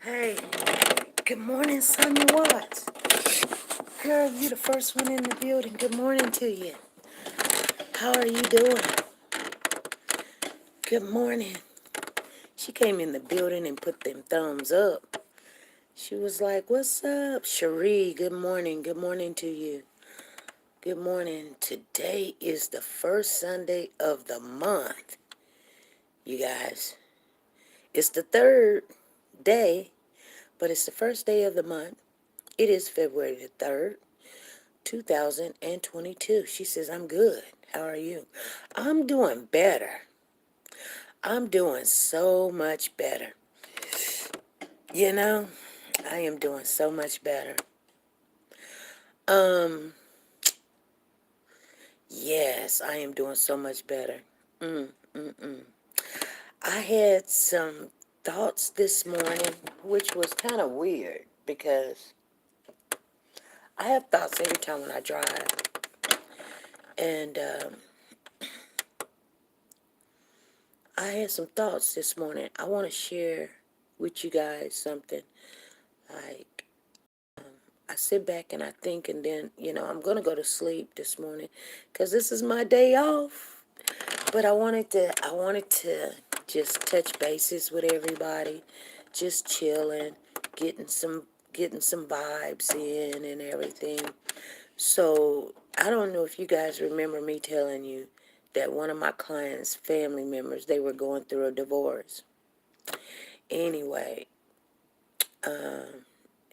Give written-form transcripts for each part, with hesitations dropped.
Hey, good morning, Sonya Watts. Girl, you the first one in the building. Good morning to you. How are you doing? Good morning. She came in the building and put them thumbs up. She was like, what's up? Cherie, good morning. Good morning to you. Good morning. Today is the first Sunday of the month. You guys, it's the third day, but it's the first day of the month. It is February the 3rd. 2022. She says, I'm good. How are you? I'm doing better. I'm doing so much better. You know, I am doing so much better. Um, yes, I am doing so much better. Mm, mm, mm. I had some thoughts this morning, which was kind of weird because I have thoughts every time when I drive. And I had some thoughts this morning. I want to share with you guys something. Like, I sit back and I think, and then, I'm going to go to sleep this morning because this is my day off. But I wanted to just touch bases with everybody, just chilling, getting some, getting some vibes in and everything. So I don't know if you guys remember me telling you that one of my clients' family members, they were going through a divorce. Anyway, and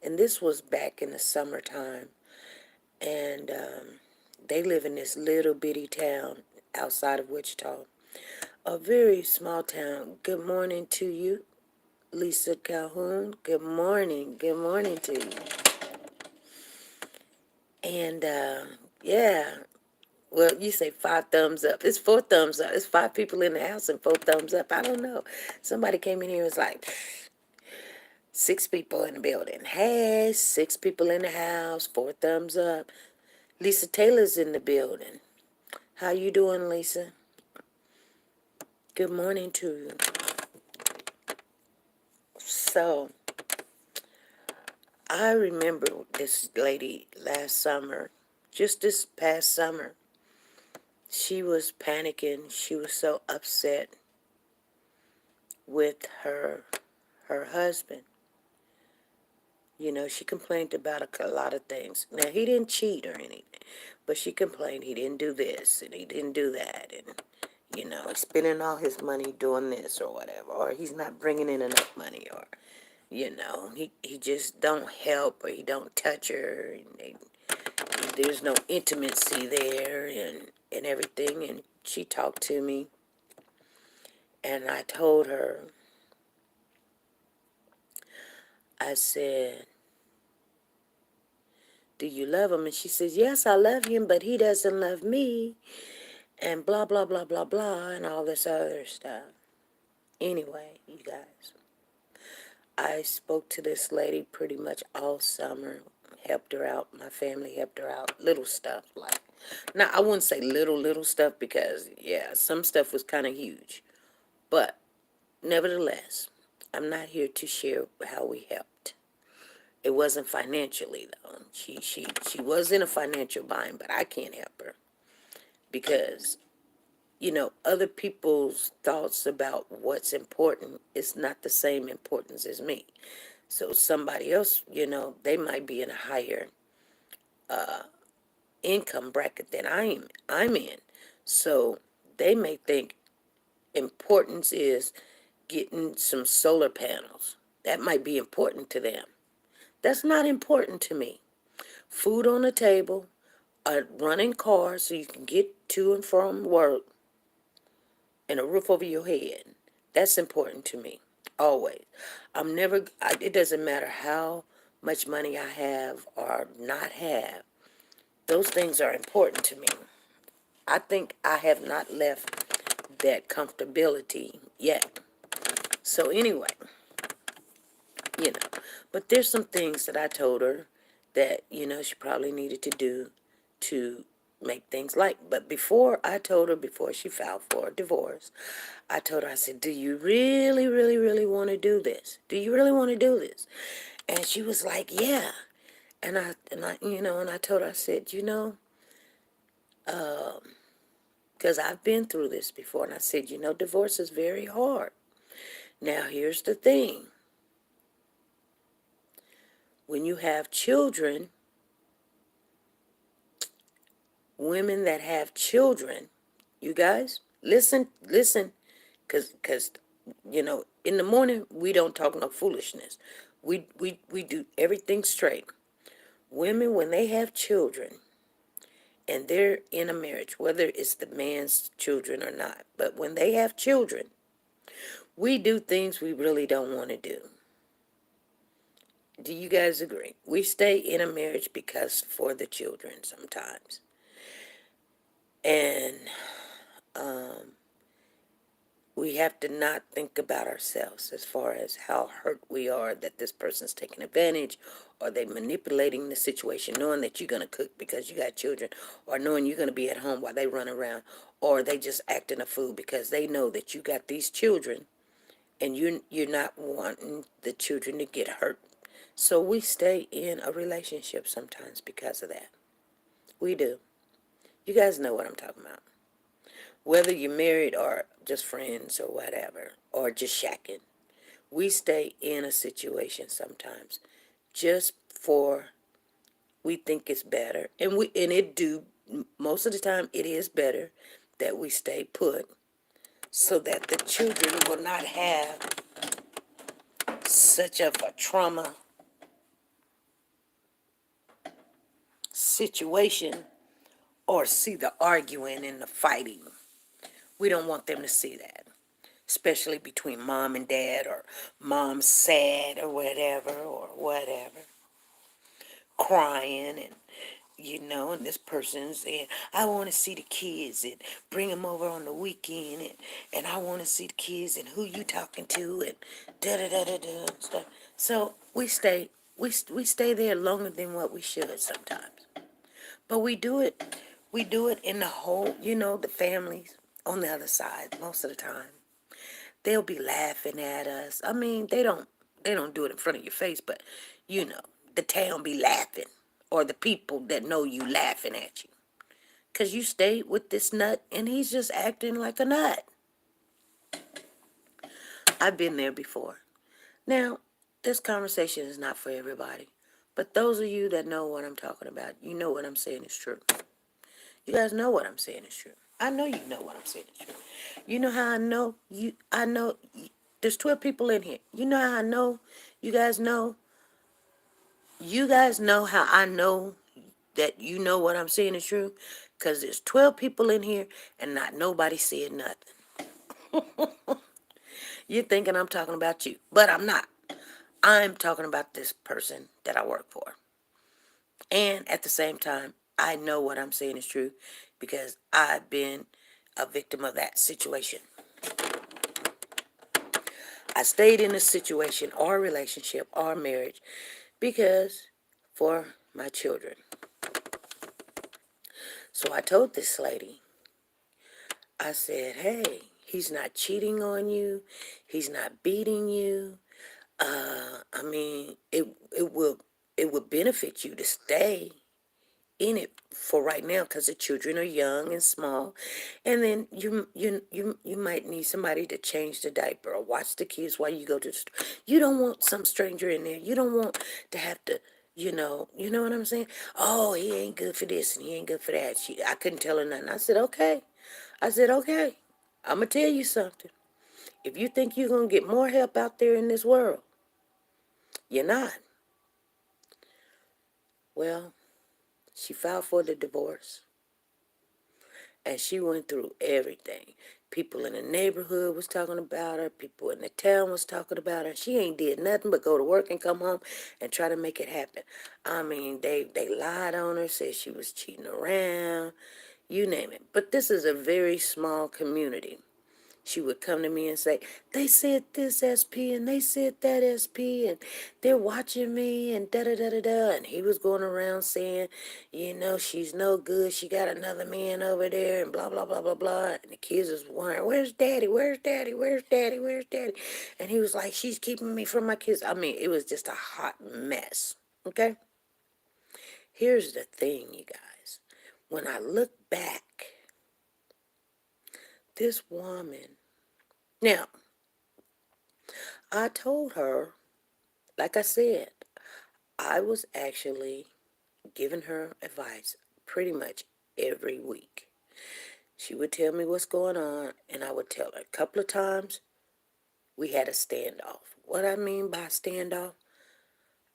this was back in the summertime, and they live in this little bitty town outside of Wichita, a very small town. Good morning to you, Lisa Calhoun. Good morning to you. And yeah, well, you say 5 thumbs up. It's 4 thumbs up. It's 5 people in the house and 4 thumbs up. I don't know. Somebody came in here and was like, 6 people in the building. Hey, 6 people in the house, 4 thumbs up. Lisa Taylor's in the building. How you doing, Lisa? Good morning to you. So, I remember this lady last summer, just this past summer. She was panicking. She was so upset with her husband. She complained about a lot of things. Now, he didn't cheat or anything, but she complained he didn't do this and he didn't do that, and he's spending all his money doing this or whatever, or he's not bringing in enough money, or he just don't help, or he don't touch her, and there's no intimacy there, and everything. And she talked to me, and I told her, I said, do you love him? And she says, yes, I love him, but he doesn't love me, and blah, blah, blah, blah, blah, and all this other stuff. Anyway, you guys, I spoke to this lady pretty much all summer, helped her out. My family helped her out. Little stuff like, now I wouldn't say little stuff because, yeah, some stuff was kind of huge. But nevertheless, I'm not here to share how we helped. It wasn't financially, though. She was in a financial bind, but I can't help her because other people's thoughts about what's important is not the same importance as me. So somebody else, they might be in a higher income bracket than I'm in. So they may think importance is getting some solar panels. That might be important to them. That's not important to me. Food on the table, a running car so you can get to and from work, and a roof over your head. That's important to me, always. It doesn't matter how much money I have or not have. Those things are important to me. I think I have not left that comfortability yet. So anyway, you know, but there's some things that I told her that, she probably needed to do to make things like. But before she filed for a divorce, I told her, I said, do you really, really, really want to to do this? Do you really want to do this? And she was like, yeah. And I told her, I said, because I've been through this before. And I said, divorce is very hard. Now, here's the thing. When you have children, women that have children, you guys, listen, because in the morning, we don't talk no foolishness. We do everything straight. Women, when they have children, and they're in a marriage, whether it's the man's children or not, but when they have children, we do things we really don't want to do. Do you guys agree? We stay in a marriage because for the children sometimes. And we have to not think about ourselves as far as how hurt we are that this person's taking advantage, or they manipulating the situation, knowing that you're going to cook because you got children, or knowing you're going to be at home while they run around, or they just acting a fool because they know that you got these children and you're not wanting the children to get hurt. So we stay in a relationship sometimes because of that. We do. You guys know what I'm talking about. Whether you're married or just friends or whatever, or just shacking, we stay in a situation sometimes just for we think it's better, and it do most of the time it is better that we stay put so that the children will not have such of a trauma situation or see the arguing and the fighting. We don't want them to see that, especially between mom and dad, or mom's sad or whatever, crying, and this person's saying, I want to see the kids and bring them over on the weekend, and I want to see the kids and who you talking to and da-da-da-da-da and stuff. So we stay there longer than what we should sometimes. But we do it in the whole, the families on the other side most of the time. They'll be laughing at us. I mean, they don't do it in front of your face, but you know, the town be laughing, or the people that know you laughing at you. 'Cause you stayed with this nut and he's just acting like a nut. I've been there before. Now, this conversation is not for everybody. But those of you that know what I'm talking about, you know what I'm saying is true. You guys know what I'm saying is true. I know you know what I'm saying is true. You know how I know there's 12 people in here. You know how I know you guys know how I know that you know what I'm saying is true, because there's 12 people in here and not nobody said nothing. You're thinking I'm talking about you, but I'm not. I'm talking about this person that I work for. And at the same time, I know what I'm saying is true because I've been a victim of that situation. I stayed in a situation or relationship or marriage because for my children. So I told this lady, I said, hey, he's not cheating on you. He's not beating you. I mean, it would benefit you to stay in it for right now because the children are young and small, and then you might need somebody to change the diaper or watch the kids while you go to the store. You don't want some stranger in there. You don't want to have to, you know what I'm saying? Oh, he ain't good for this and he ain't good for that. I couldn't tell her nothing. I said, okay. I'm gonna tell you something. If you think you're gonna get more help out there in this world, you're not. Well, she filed for the divorce. And she went through everything. People in the neighborhood was talking about her. People in the town was talking about her. She ain't did nothing but go to work and come home and try to make it happen. I mean, they lied on her, said she was cheating around, you name it. But this is a very small community. She would come to me and say, they said this SP and they said that SP and they're watching me and da-da-da-da-da. And he was going around saying, she's no good. She got another man over there and blah, blah, blah, blah, blah. And the kids was wondering, where's daddy? Where's daddy? Where's daddy? Where's daddy? And he was like, she's keeping me from my kids. I mean, it was just a hot mess. Okay? Here's the thing, you guys. When I look back, this woman, now, I told her, like I said, I was actually giving her advice pretty much every week. She would tell me what's going on, and I would tell her. A couple of times, we had a standoff. What I mean by standoff,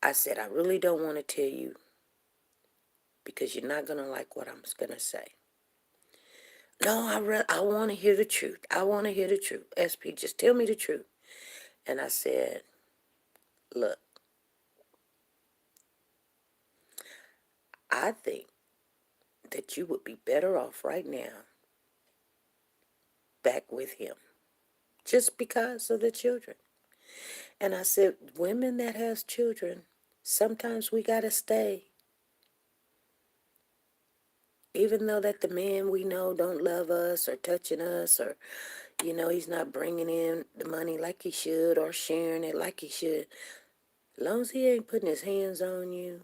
I said, I really don't want to tell you because you're not going to like what I'm going to say. No, I want to hear the truth. I want to hear the truth. SP, just tell me the truth. And I said, look, I think that you would be better off right now back with him just because of the children. And I said, women that has children, sometimes we got to stay. Even though that the man we know don't love us or touching us or, he's not bringing in the money like he should or sharing it like he should. As long as he ain't putting his hands on you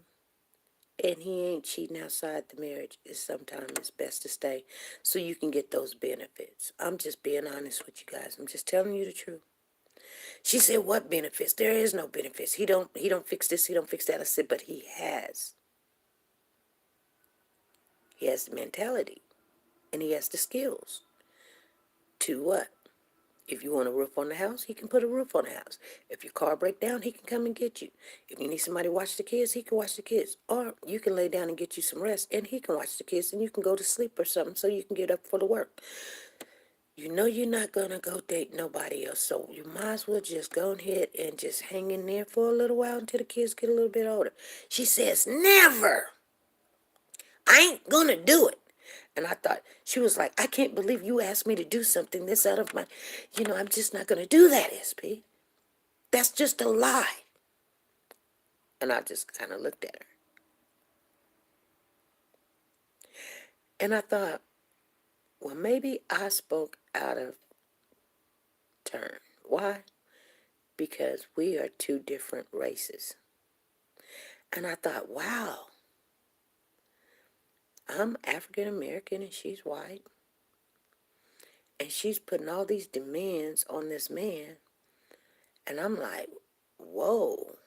and he ain't cheating outside the marriage, sometimes it's best to stay so you can get those benefits. I'm just being honest with you guys. I'm just telling you the truth. She said, what benefits? There is no benefits. He don't fix this, he don't fix that. I said, but he has. He has the mentality and he has the skills to what? If you want a roof on the house, he can put a roof on the house. If your car break down, he can come and get you. If you need somebody to watch the kids, he can watch the kids. Or you can lay down and get you some rest, and he can watch the kids, and you can go to sleep or something so you can get up for the work. You know you're not going to go date nobody else, so you might as well just go ahead and just hang in there for a little while until the kids get a little bit older. She says, never. I ain't going to do it. And I thought, she was like, I can't believe you asked me to do something this out of my, I'm just not going to do that, SP. That's just a lie. And I just kind of looked at her. And I thought, well, maybe I spoke out of turn. Why? Because we are two different races. And I thought, wow, I'm African American and she's white. And she's putting all these demands on this man. And I'm like, whoa,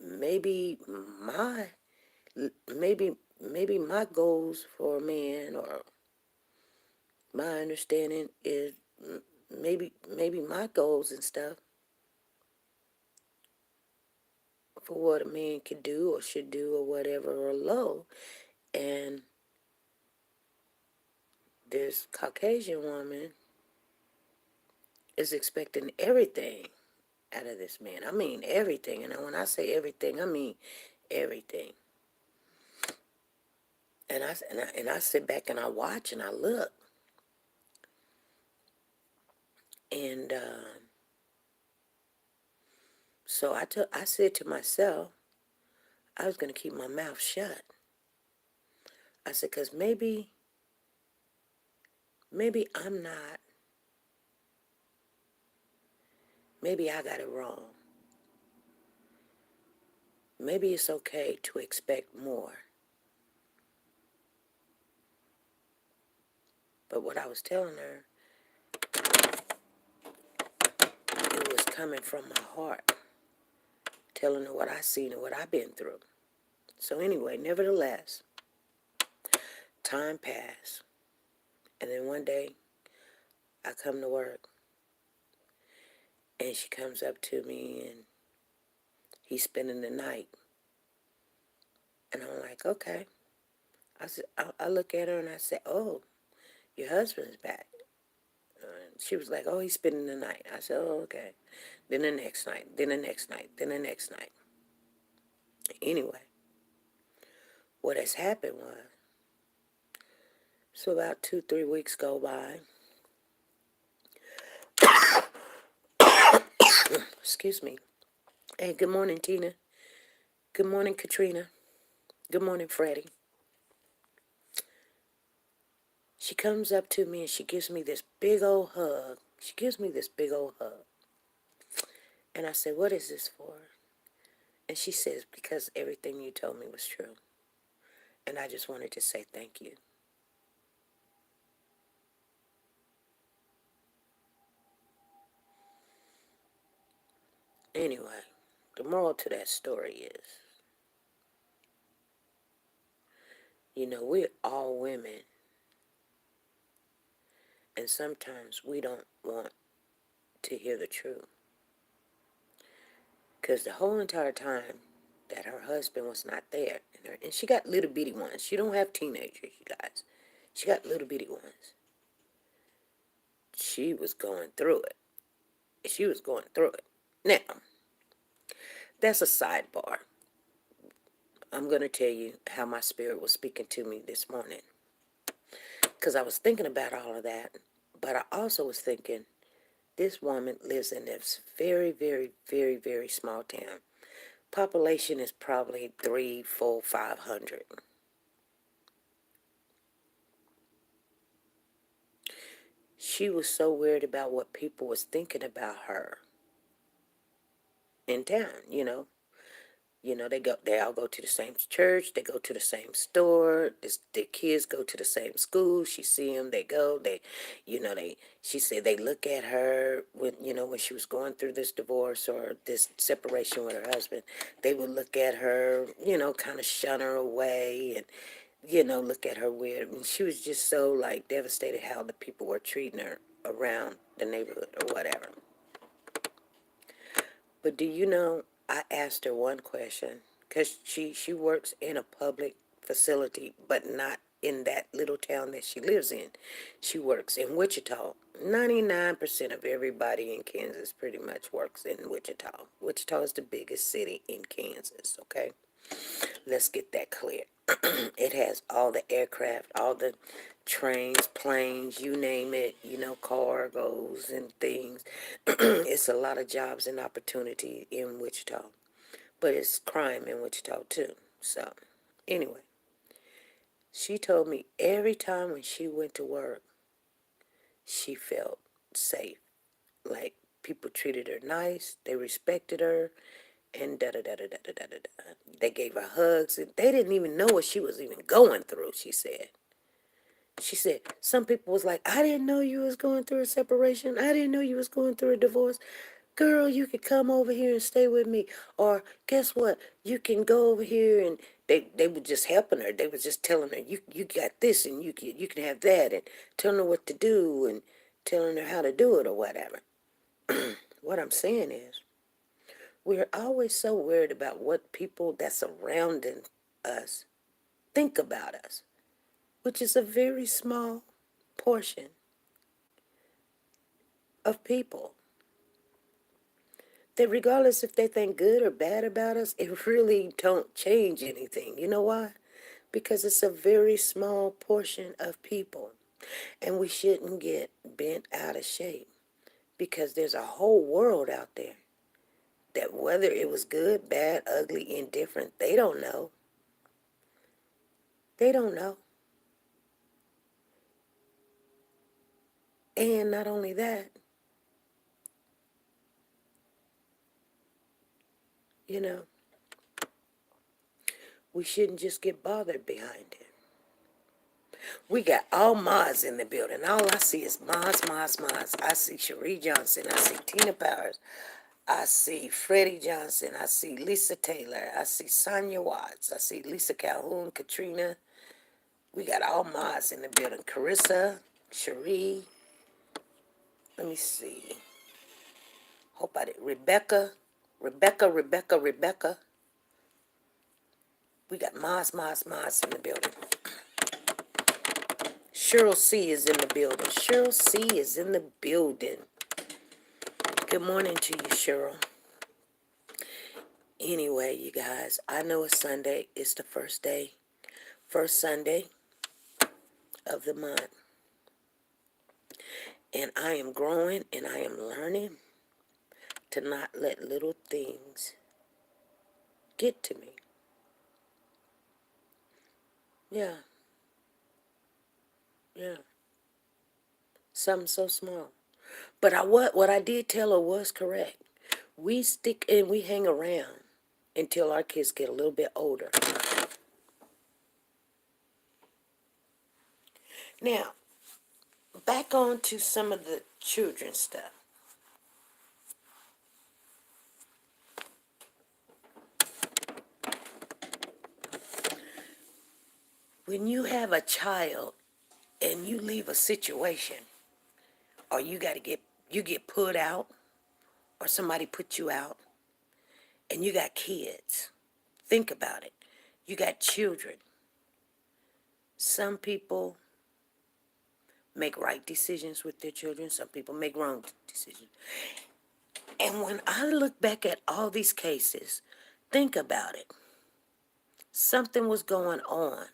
maybe my maybe my goals for a man or my understanding is maybe my goals and stuff for what a man could do or should do or whatever are low. And this Caucasian woman is expecting everything out of this man. I mean everything. And when I say everything, I mean everything. And I sit back and I watch and I look. And so I said to myself, I was going to keep my mouth shut. I said, because maybe I'm not, maybe I got it wrong. Maybe it's okay to expect more. But what I was telling her, it was coming from my heart, telling her what I seen and what I've been through. So anyway, nevertheless, time passed. And then one day, I come to work, and she comes up to me, and he's spending the night. And I'm like, okay. I look at her and I say, oh, your husband's back. She was like, oh, he's spending the night. I said, oh, okay. Then the next night, then the next night, then the next night. Anyway, what has happened was So about 2, 3 weeks go by. Excuse me. Hey, good morning, Tina. Good morning, Katrina. Good morning, Freddie. She comes up to me and she gives me this big old hug. She gives me this big old hug. And I said, what is this for? And she says, because everything you told me was true. And I just wanted to say thank you. Anyway, the moral to that story is, we're all women. And sometimes we don't want to hear the truth. Because the whole entire time that her husband was not there, and she got little bitty ones. She don't have teenagers, you guys. She got little bitty ones. She was going through it. She was going through it. Now, that's a sidebar. I'm going to tell you how my spirit was speaking to me this morning. Because I was thinking about all of that. But I also was thinking, this woman lives in this very, very, very, very small town. Population is probably 3, 4, 500. She was so worried about what people was thinking about her in town. They all go to the same church, they go to the same store, the kids go to the same school. She see them, they go, she said they look at her when she was going through this divorce or this separation with her husband. They would look at her, kind of shun her away and, look at her weird. And she was just so like devastated how the people were treating her around the neighborhood or whatever. But do you know, I asked her one question, because she works in a public facility, but not in that little town that she lives in. She works in Wichita. 99% of everybody in Kansas pretty much works in Wichita. Wichita is the biggest city in Kansas, okay? Let's get that clear. It has all the aircraft, all the trains, planes, you name it, cargoes and things. It's a lot of jobs and opportunity in Wichita. But it's crime in Wichita too. So, anyway, she told me every time when she went to work, she felt safe. Like people treated her nice, they respected her, and da da da da da da da da. They gave her hugs. And they didn't even know what she was even going through, she said. She said, some people was like, I didn't know you was going through a separation. I didn't know you was going through a divorce. Girl, you could come over here and stay with me. Or guess what? You can go over here, and they were just helping her. They was just telling her, you got this and you can have that, and telling her what to do and telling her how to do it or whatever. What I'm saying is, we're always so worried about what people that's surrounding us think about us, which is a very small portion of people. That regardless if they think good or bad about us, it really don't change anything. You know why? Because it's a very small portion of people. And we shouldn't get bent out of shape, because there's a whole world out there that whether it was good, bad, ugly, indifferent, they don't know. They don't know. And not only that, you know, we shouldn't just get bothered behind it. We got all Mods in the building. All I see is Mods, Mods, Mods. I see Cherie Johnson. I see Tina Powers. I see Freddie Johnson. I see Lisa Taylor. I see Sonia Watts. I see Lisa Calhoun, Katrina. We got all Mods in the building. Carissa, Cherie. Let me see. Hope I did. Rebecca. We got Mods, Mods, Mods in the building. Cheryl C. is in the building. Cheryl C. is in the building. Good morning to you, Cheryl. Anyway, you guys, I know it's Sunday. It's the first day. First Sunday of the month. And I am growing and I am learning to not let little things get to me. Yeah, yeah. Something so small. But what I did tell her was correct. We stick and we hang around until our kids get a little bit older. Now, back on to some of the children's stuff. When you have a child and you leave a situation, or you get put out, or somebody put you out, and you got kids. Think about it. You got children. Some people make right decisions with their children. Some people make wrong decisions. And when I look back at all these cases, think about it. Something was going on.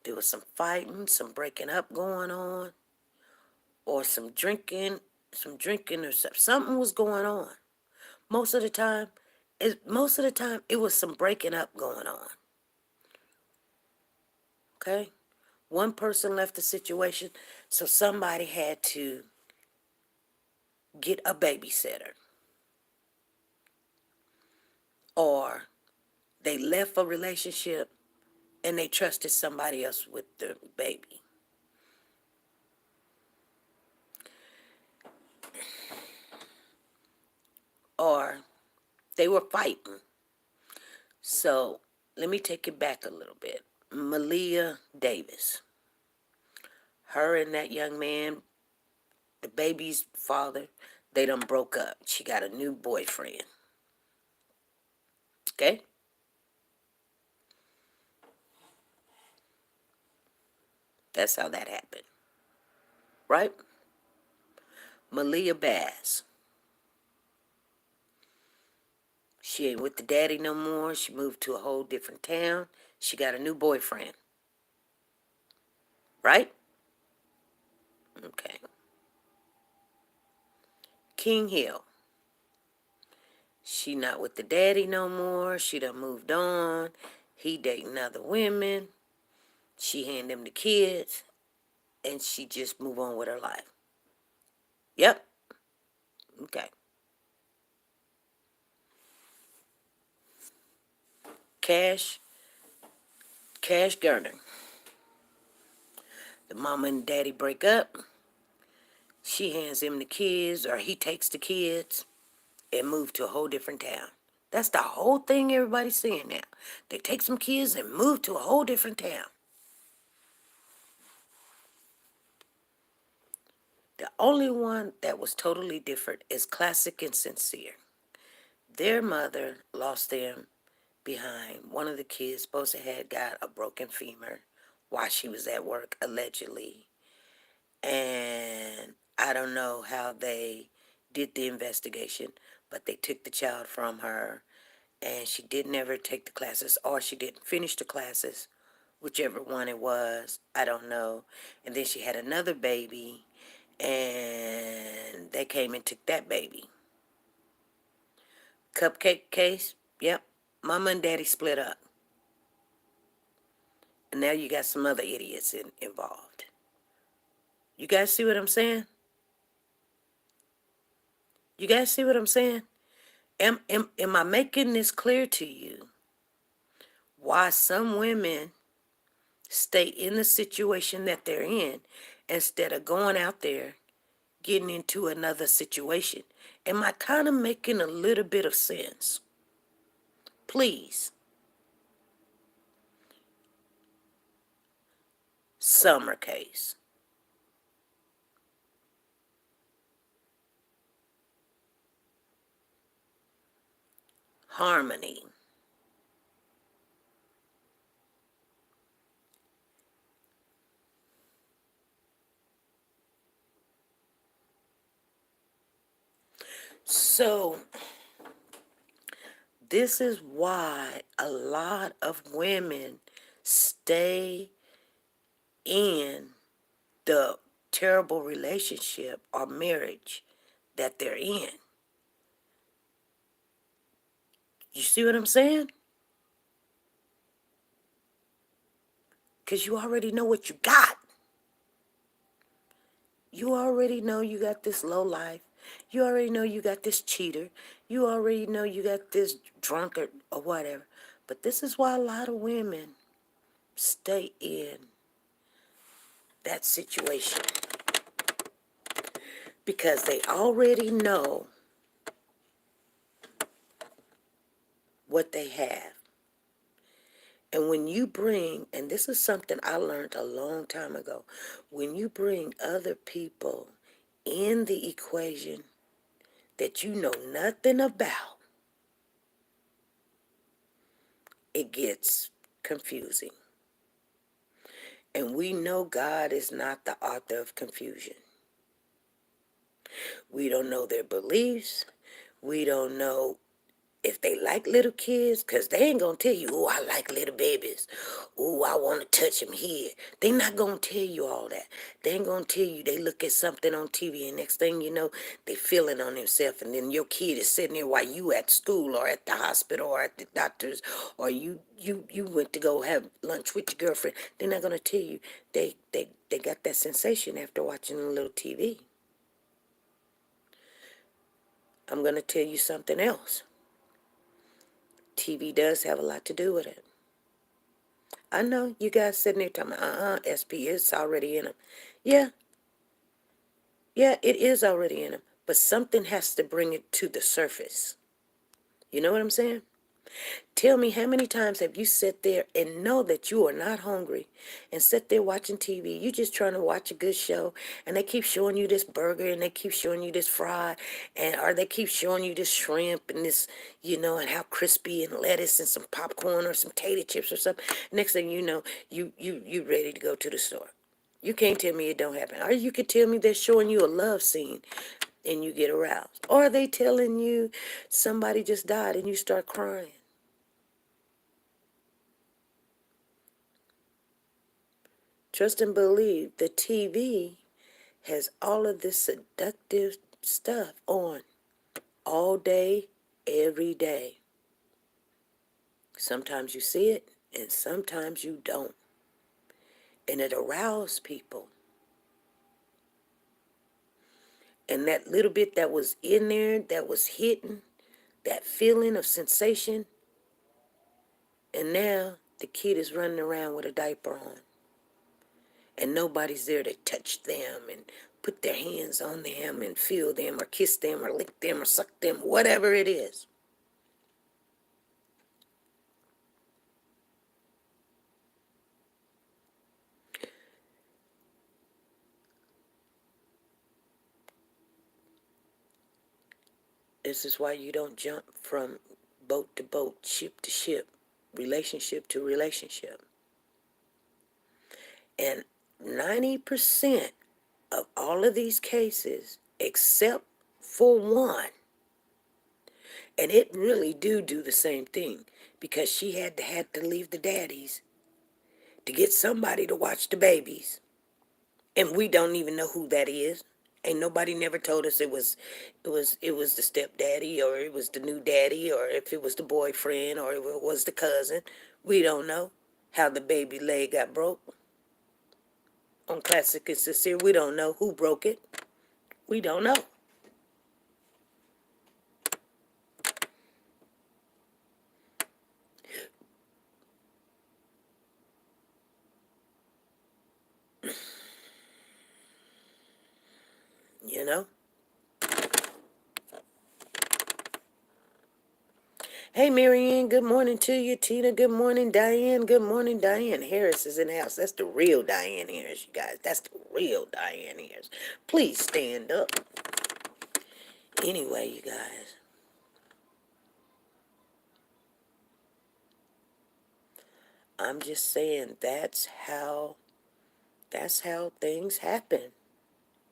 There was some fighting, some breaking up going on, or some drinking or something. Something was going on. Most of the time, it was some breaking up going on. Okay? One person left the situation, so somebody had to get a babysitter. Or they left a relationship and they trusted somebody else with the baby. Or they were fighting. So let me take it back a little bit. Malia Davis. Her and that young man, the baby's father, they done broke up. She got a new boyfriend. Okay? That's how that happened. Right? Malia Bass. She ain't with the daddy no more. She moved to a whole different town. She got a new boyfriend. Right? Okay. King Hill. She not with the daddy no more. She done moved on. He dating other women. She hand him the kids. And she just move on with her life. Yep. Okay. Cash. Cash Gurner. The mama and daddy break up. She hands him the kids, or he takes the kids and move to a whole different town. That's the whole thing everybody's saying now. They take some kids and move to a whole different town. The only one that was totally different is Classic and Sincere. Their mother lost them behind. One of the kids supposed to have got a broken femur while she was at work, allegedly. And I don't know how they did the investigation, but they took the child from her, and she didn't ever take the classes, or she didn't finish the classes, whichever one it was. I don't know. And then she had another baby, and they came and took that baby. Cupcake case, yep. Mama and daddy split up. And now you got some other idiots involved. You guys see what I'm saying? You guys see what I'm saying? Am I making this clear to you? Why some women stay in the situation that they're in instead of going out there getting into another situation? Am I kind of making a little bit of sense? Please. Summer case. Harmony. So this is why a lot of women stay in the terrible relationship or marriage that they're in. You see what I'm saying? Because you already know what you got. You already know you got this low life. You already know you got this cheater. You already know you got this drunkard or whatever. But this is why a lot of women stay in that situation. Because they already know what they have. And when you bring, and this is something I learned a long time ago, when you bring other people in the equation that you know nothing about, it gets confusing. And we know God is not the author of confusion. We don't know their beliefs. We don't know if they like little kids, because they ain't going to tell you, oh, I like little babies. Oh, I want to touch them here. They not going to tell you all that. They ain't going to tell you they look at something on TV and next thing you know, they feeling on themselves. And then your kid is sitting there while you at school or at the hospital or at the doctor's or you went to go have lunch with your girlfriend. They're not going to tell you they got that sensation after watching a little TV. I'm going to tell you something else. TV does have a lot to do with it. I know you guys sitting there talking about, SP, it's already in them. Yeah, it is already in them. But something has to bring it to the surface. You know what I'm saying? Tell me, how many times have you sat there and know that you are not hungry and sit there watching TV? You just trying to watch a good show and they keep showing you this burger and they keep showing you this fry or they keep showing you this shrimp and this, and how crispy and lettuce and some popcorn or some tater chips or something. Next thing you know, you ready to go to the store. You can't tell me it don't happen. Or you could tell me they're showing you a love scene and you get aroused. Or are they telling you somebody just died and you start crying. Trust and believe the TV has all of this seductive stuff on all day, every day. Sometimes you see it and sometimes you don't. And it arouses people. And that little bit that was in there, that was hidden, that feeling of sensation, and now the kid is running around with a diaper on. And nobody's there to touch them and put their hands on them and feel them or kiss them or lick them or suck them, whatever it is. This is why you don't jump from boat to boat, ship to ship, relationship to relationship. And 90% of all of these cases, except for one, and it really do the same thing, because she had to leave the daddies to get somebody to watch the babies. And we don't even know who that is. Ain't nobody never told us it was the stepdaddy or it was the new daddy or if it was the boyfriend or if it was the cousin. We don't know how the baby leg got broke. On Classic and Sincere, we don't know who broke it. We don't know. You know? Hey, Marianne, good morning to you. Tina, good morning. Diane, good morning. Diane Harris is in the house. That's the real Diane Harris, you guys. That's the real Diane Harris. Please stand up. Anyway, you guys, I'm just saying that's how things happen.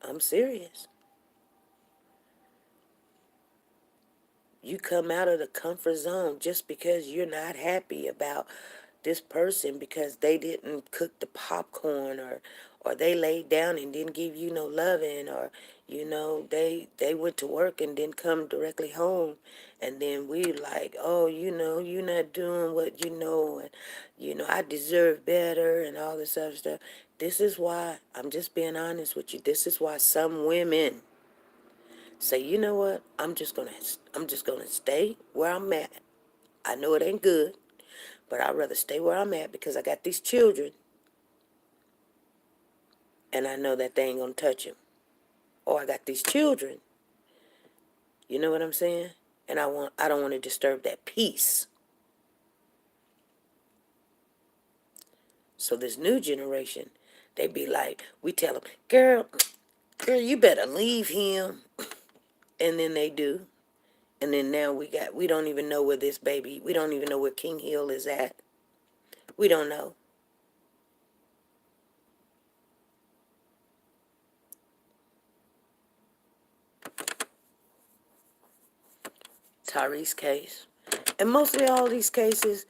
I'm serious. You come out of the comfort zone just because you're not happy about this person because they didn't cook the popcorn, or they laid down and didn't give you no loving, or they went to work and didn't come directly home, and then we like, oh, you're not doing what and I deserve better and all this other stuff. This is why, I'm just being honest with you, this is why some women say, you know what, I'm just gonna stay where I'm at. I know it ain't good, but I'd rather stay where I'm at because I got these children, and I know that they ain't gonna touch them. Or I got these children, you know what I'm saying? And I don't want to disturb that peace. So this new generation, they be like, we tell them, girl, you better leave him, and then they do, and then now we don't even know where this baby, we don't even know where King Hill is at. We don't know. Tyreese case, and mostly all these cases,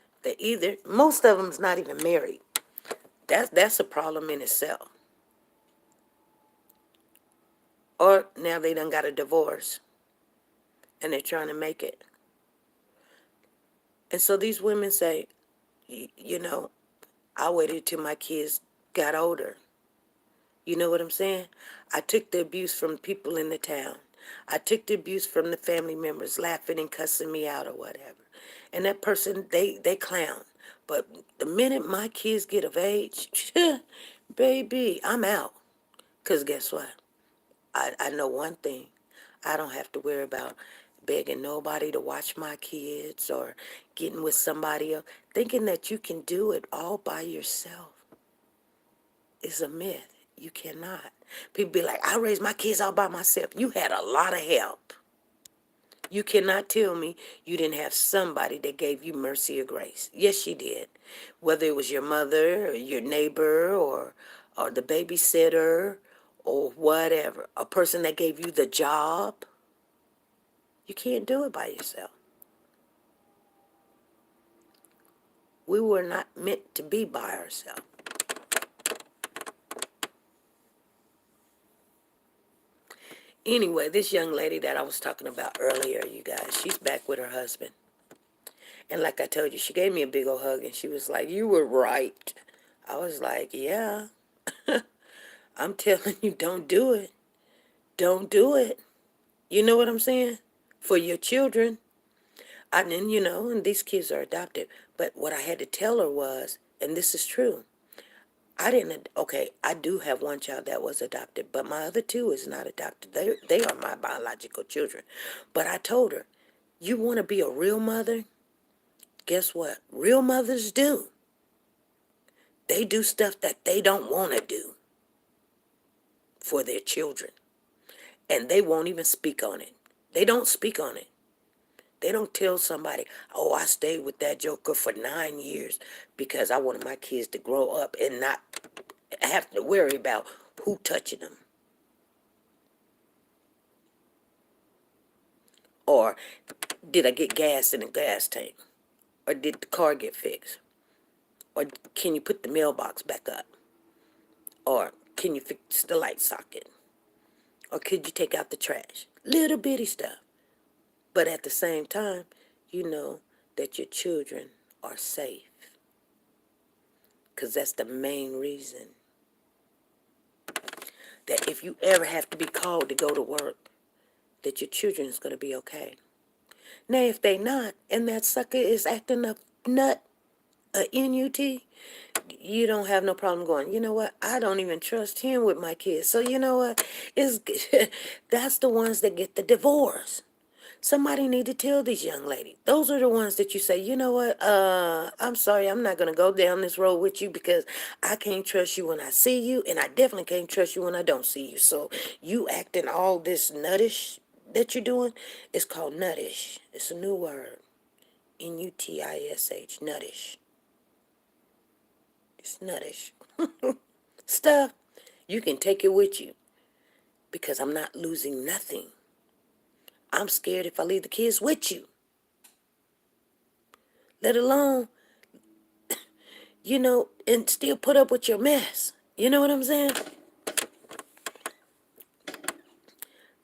most of them's not even married. That's a problem in itself. Or now they done got a divorce and they're trying to make it. And so these women say, you know, I waited till my kids got older. You know what I'm saying? I took the abuse from people in the town. I took the abuse from the family members laughing and cussing me out or whatever. And that person, they clown. But the minute my kids get of age, baby, I'm out. Because guess what? I know one thing. I don't have to worry about begging nobody to watch my kids or getting with somebody else. Thinking that you can do it all by yourself is a myth. You cannot. People be like, I raised my kids all by myself. You had a lot of help. You cannot tell me you didn't have somebody that gave you mercy or grace. Yes, you did. Whether it was your mother or your neighbor or the babysitter or whatever, a person that gave you the job. You can't do it by yourself. We were not meant to be by ourselves. Anyway, this young lady that I was talking about earlier, you guys, she's back with her husband. And like I told you, she gave me a big old hug and she was like, you were right. I was like, yeah, I'm telling you, don't do it. Don't do it. You know what I'm saying? For your children. And then, and these kids are adopted. But what I had to tell her was, and this is true, I do have one child that was adopted, but my other two is not adopted. They are my biological children. But I told her, you want to be a real mother? Guess what? Real mothers do. They do stuff that they don't want to do for their children. And they won't even speak on it. They don't speak on it. They don't tell somebody, oh, I stayed with that joker for 9 years because I wanted my kids to grow up and not have to worry about who touching them. Or did I get gas in the gas tank? Or did the car get fixed? Or can you put the mailbox back up? Or can you fix the light socket? Or could you take out the trash? Little bitty stuff. But at the same time, you know that your children are safe. Because that's the main reason. That if you ever have to be called to go to work, that your children is going to be okay. Now, if they not, and that sucker is acting a nut, a N-U-T, you don't have no problem going, you know what, I don't even trust him with my kids. So you know what, it's, that's the ones that get the divorce. Somebody need to tell these young ladies. Those are the ones that you say, you know what, I'm sorry, I'm not going to go down this road with you because I can't trust you when I see you, and I definitely can't trust you when I don't see you. So you acting all this nuttish that you're doing, it's called nuttish. It's a new word. N-U-T-I-S-H, nuttish. It's nuttish. Stuff, you can take it with you because I'm not losing nothing. I'm scared if I leave the kids with you. Let alone and still put up with your mess. You know what I'm saying?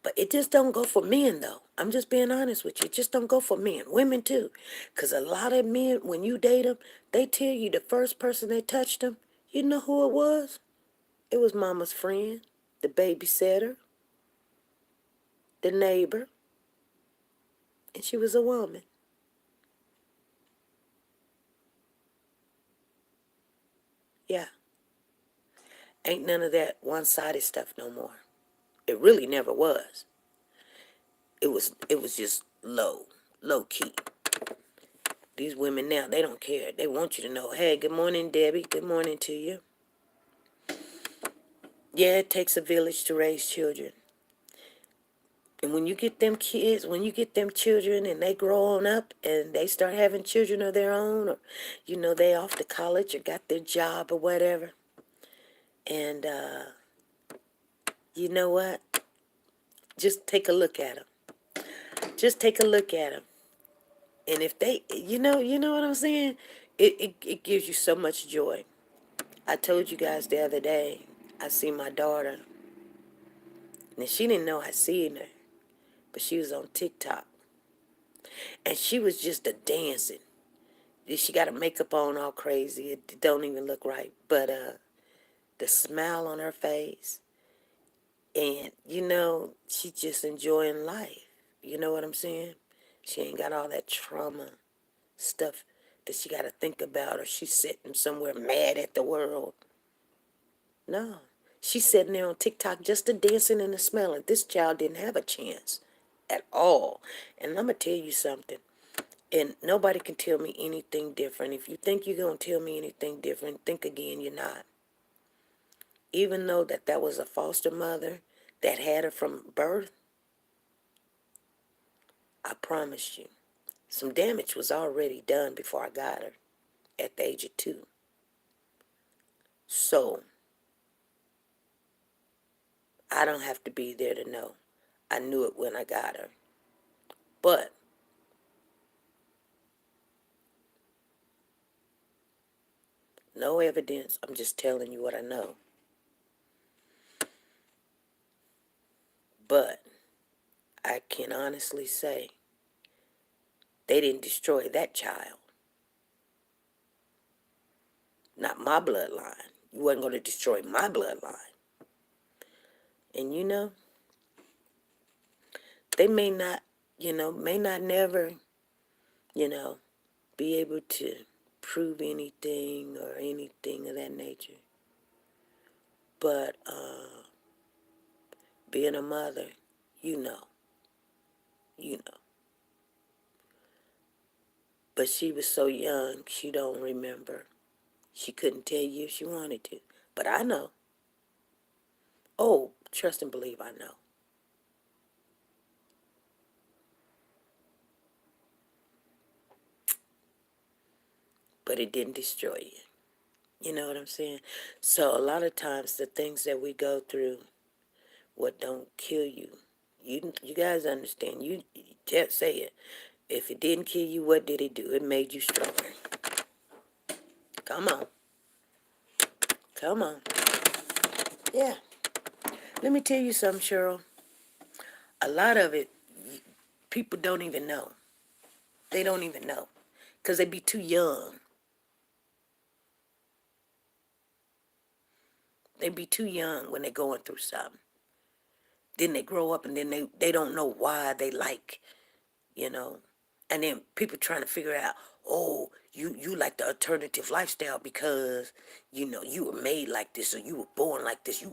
But it just don't go for men, though. I'm just being honest with you. It just don't go for men. Women, too. Because a lot of men, when you date them, they tell you the first person they touched them, you know who it was? It was mama's friend, the babysitter, the neighbor, and she was a woman. Yeah. Ain't none of that one-sided stuff no more. It really never was. It was just low key. These women now, they don't care. They want you to know, hey, good morning, Debbie. Good morning to you. Yeah, it takes a village to raise children. And when you get them kids, when you get them children and they grow on up and they start having children of their own, or, they off to college or got their job or whatever. And you know what? Just take a look at them. Just take a look at them. And if they, you know what I'm saying? It gives you so much joy. I told you guys the other day, I see my daughter, and she didn't know I seen her, but she was on TikTok, and she was just a dancing. She got her makeup on all crazy. It don't even look right, but the smile on her face, and she just enjoying life. You know what I'm saying? She ain't got all that trauma stuff that she got to think about, or she's sitting somewhere mad at the world. No. She's sitting there on TikTok just a dancing and a smelling. This child didn't have a chance at all. And I'm going to tell you something. And nobody can tell me anything different. If you think you're going to tell me anything different, think again, you're not. Even though that was a foster mother that had her from birth, I promise you, some damage was already done before I got her at the age of 2. So I don't have to be there to know. I knew it when I got her. But no evidence. I'm just telling you what I know. But I can honestly say they didn't destroy that child. Not my bloodline. You wasn't going to destroy my bloodline. And they may not never, you know, be able to prove anything or anything of that nature. But being a mother, you know, you know. But she was so young, she don't remember. She couldn't tell you if she wanted to. But I know. Oh, trust and believe I know. But it didn't destroy you. You know what I'm saying? So a lot of times the things that we go through, what don't kill you, you guys understand. You just say it. If it didn't kill you, what did it do? It made you stronger. Come on. Come on. Yeah. Let me tell you something, Cheryl. A lot of it, people don't even know. They don't even know. Because they be too young. They be too young when they're going through something. Then they grow up and then they don't know why they like, you know. And then people trying to figure out, oh, you like the alternative lifestyle because, you were made like this or you were born like this.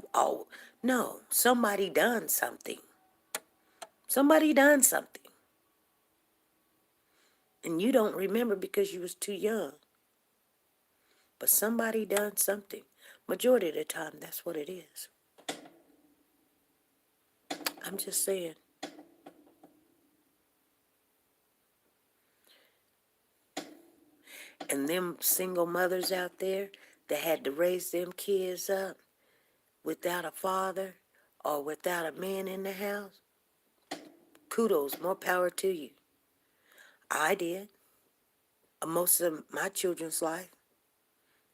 No, somebody done something. Somebody done something. And you don't remember because you was too young. But somebody done something. Majority of the time, that's what it is. I'm just saying. And them single mothers out there that had to raise them kids up without a father or without a man in the house, kudos, more power to you. I did. Most of my children's life,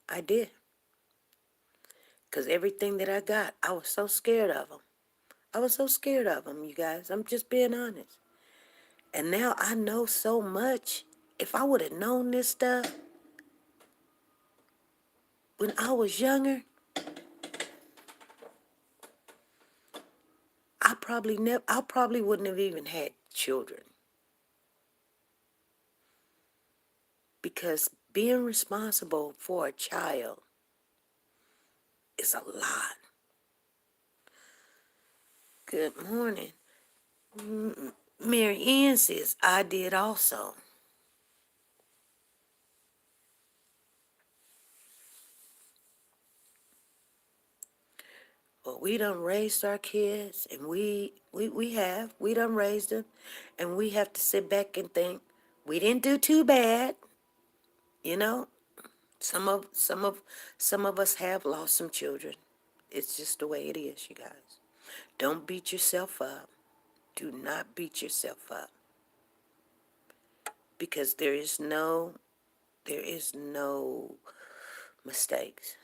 I did. Because everything that I got, I was so scared of them. I was so scared of them, you guys. I'm just being honest. And now I know so much. If I would have known this stuff when I was younger, I probably wouldn't have even had children. Because being responsible for a child is a lot. Good morning. Mary Ann says, I did also. But we done raised our kids, and we done raised them, and we have to sit back and think, we didn't do too bad, you know? Some of us have lost some children. It's just the way it is, you guys. Don't beat yourself up. Do not beat yourself up. Because there is no mistakes.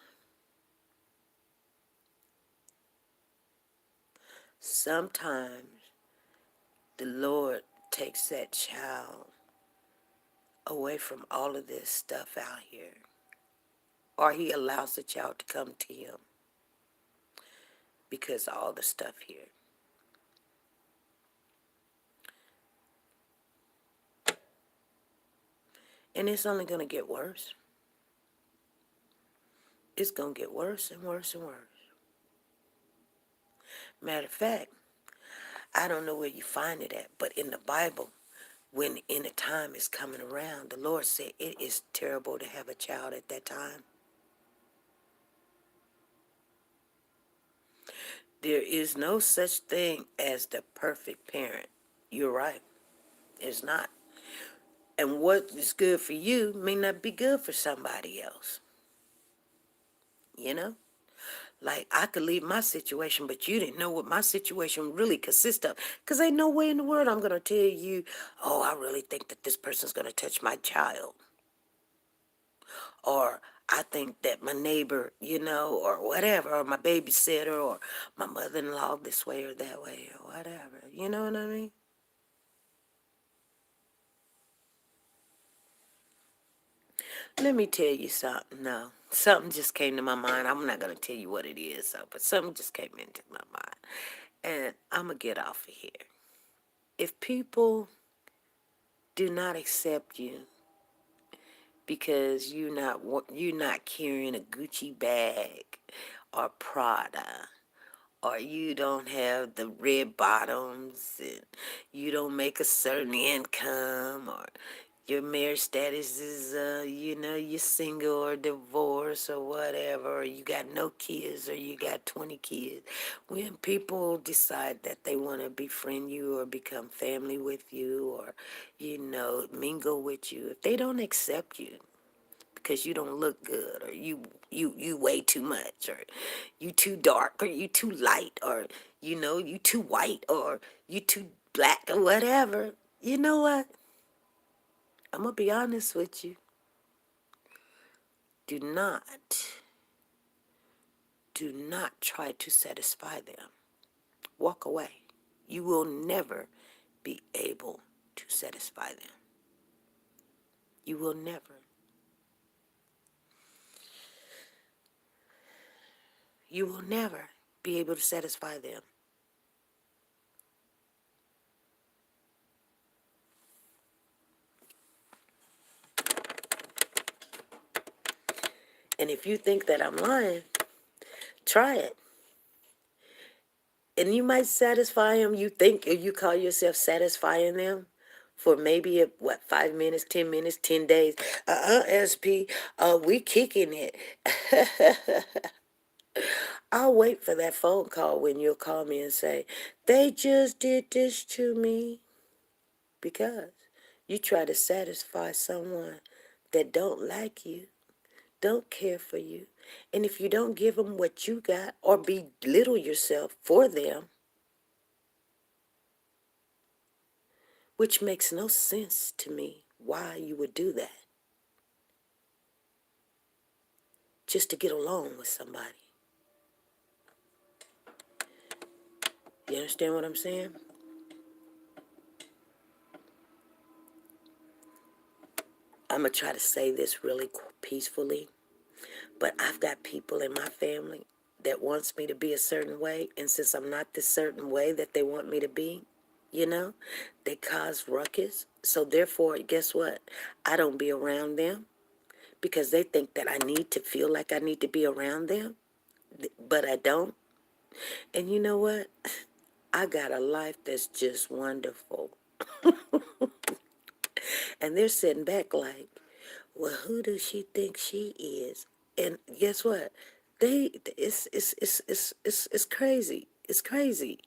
Sometimes the Lord takes that child away from all of this stuff out here, or he allows the child to come to him because of all the stuff here. And it's only going to get worse. It's going to get worse and worse and worse. Matter of fact, I don't know where you find it at, but in the Bible, when in a time is coming around, the Lord said it is terrible to have a child at that time. There is no such thing as the perfect parent. You're right. It's not. And what is good for you may not be good for somebody else. You know? Like, I could leave my situation, but you didn't know what my situation really consists of. Because ain't no way in the world I'm going to tell you, oh, I really think that this person's going to touch my child. Or I think that my neighbor, or whatever, or my babysitter, or my mother-in-law this way or that way, or whatever. You know what I mean? Let me tell you something. No, something just came to my mind. I'm not going to tell you what it is, but something just came into my mind. And I'm going to get off of here. If people do not accept you because you're not carrying a Gucci bag or Prada, or you don't have the red bottoms, and you don't make a certain income, or your marriage status is, you're single or divorced or whatever, or you got no kids or you got 20 kids. When people decide that they want to befriend you or become family with you or, mingle with you, if they don't accept you, because you don't look good, or you weigh too much, or you too dark, or you too light, or you too white, or you too black, or whatever. You know what? I'm gonna be honest with you. Do not do not try to satisfy them. Walk away. You will never be able to satisfy them. You will never. You will never be able to satisfy them. And if you think that I'm lying, try it. And you might satisfy them. You think, or you call yourself satisfying them for maybe 5 minutes, 10 minutes, 10 days. SP, we kicking it. I'll wait for that phone call when you'll call me and say, they just did this to me. Because you try to satisfy someone that don't like you, don't care for you. And if you don't give them what you got or belittle yourself for them, which makes no sense to me why you would do that. just to get along with somebody. You understand what I'm saying? I'm going to try to say this really peacefully, but I've got people in my family that wants me to be a certain way, and since I'm not this certain way that they want me to be, you know, they cause ruckus. So therefore, guess what? I don't be around them because they think that I need to feel like I need to be around them, but I don't. And you know what? I got a life that's just wonderful. And they're sitting back like, well, who does she think she is? And guess what? It's crazy. It's crazy.